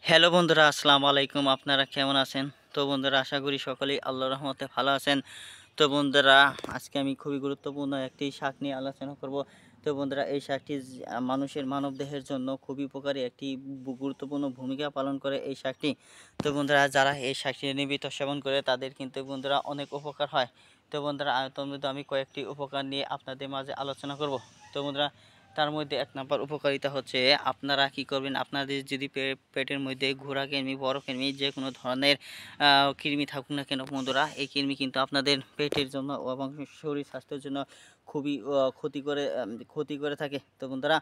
Hello বন্ধুরা, আসসালামু আলাইকুম। আপনারা কেমন আছেন? তো বন্ধুরা, আশা করি সকলেই আল্লাহর রহমতে ভালো আছেন। তো বন্ধুরা, আজকে আমি খুবই গুরুত্বপূর্ণ একটি শাক নিয়ে আলোচনা করব। তো বন্ধুরা, এই শাকটি মানুষের মানবদেহের জন্য খুবই উপকারী একটি গুরুত্বপূর্ণ ভূমিকা পালন করে এই শাকটি। তো বন্ধুরা, যারা এই শাকটি নিয়মিত সেবন করে তাদের কিন্তু বন্ধুরা অনেক উপকার হয়। তো বন্ধুরা, তোর মধ্যে আমি কয়েকটি উপকার নিয়ে আপনাদের মাঝে আলোচনা করব। তো বন্ধুরা, তার মধ্যে ১ নাম্বার উপকারিতা হচ্ছে, আপনারা কি করবেন, আপনাদের যদি পেটের মধ্যে ঘোড়া কৃমি, বড় কৃমি, যে কোনো ধরনের কৃমি থাকুক না কেন বন্ধুরা, এই কৃমি কিন্তু আপনাদের পেটের জন্য এবং শরীর স্বাস্থ্যের জন্য খুবই ক্ষতি করে থাকে। তো বন্ধুরা,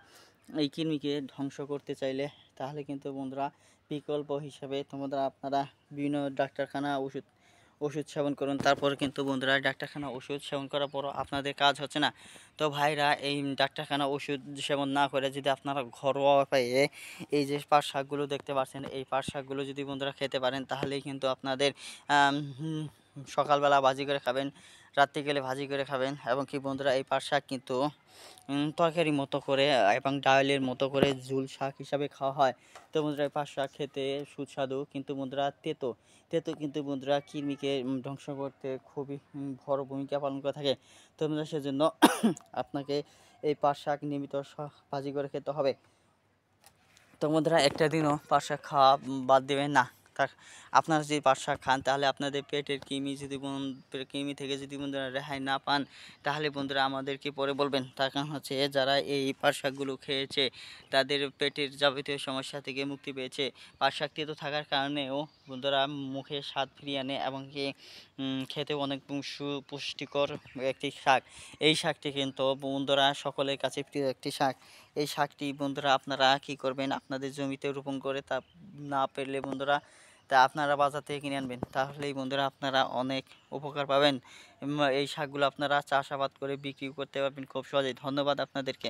এই কৃমিকে ধ্বংস করতে চাইলে তাহলে কিন্তু বন্ধুরা বিকল্প হিসাবে তোমরা আপনারা বিভিন্ন ডাক্তারখানা ওষুধ সেবন করুন। তারপর কিন্তু বন্ধুরা, ডাক্তারখানা ওষুধ সেবন করার পরও আপনাদের কাজ হচ্ছে না। তো ভাইরা, এই ডাক্তারখানা ওষুধ সেবন না করে যদি আপনারা ঘরোয়া উপায়ে এই যে পাট শাকগুলো দেখতে পাচ্ছেন, এই পাট শাকগুলো যদি বন্ধুরা খেতে পারেন তাহলেই কিন্তু আপনাদের সকালবেলা ভাজি করে খাবেন, রাত্রে গেলে ভাজি করে খাবেন, এবং কি বন্ধুরা, এই পাট শাক কিন্তু তরকারি মতো করে এবং ডালের মতো করে ঝুল শাক হিসাবে খাওয়া হয়। তো বন্ধুরা, এই পাট শাক খেতে সুস্বাদু, কিন্তু বন্ধুরা তেতো তেতো কিন্তু বন্ধুরা কৃমিকে ধ্বংস করতে খুবই বড় ভূমিকা পালন করে থাকে। তো বন্ধুরা, সেজন্য আপনাকে এই পাট শাক নিয়মিত ভাজি করে খেতে হবে। তো বন্ধুরা, একটা দিনও পাট শাক খাওয়া বাদ দেবেন না। তা আপনারা যদি পাট শাক খান তাহলে আপনাদের পেটের কৃমি থেকে যদি বন্ধুরা রেহাই না পান, তাহলে বন্ধুরা আমাদেরকে পরে বলবেন। তার কারণ হচ্ছে, যারা এই পাট শাকগুলো খেয়েছে তাদের পেটের যাবতীয় সমস্যা থেকে মুক্তি পেয়েছে। পাট শাক তেতো থাকার কারণেও বন্ধুরা মুখে স্বাদ ফিরিয়ে আনে, এবং কি খেতে অনেক সুপুষ্টিকর একটি শাক। এই শাকটি কিন্তু বন্ধুরা সকলের কাছে প্রিয় একটি শাক। এই শাকটি বন্ধুরা আপনারা কি করবেন, আপনাদের জমিতে রোপণ করে, তা না পেলে বন্ধুরা তা আপনারা বাজার থেকে কিনে আনবেন। তাহলেই বন্ধুরা আপনারা অনেক উপকার পাবেন। এই শাকগুলো আপনারা চাষাবাদ করে বিক্রি করতে পারবেন খুব সহজেই। ধন্যবাদ আপনাদেরকে।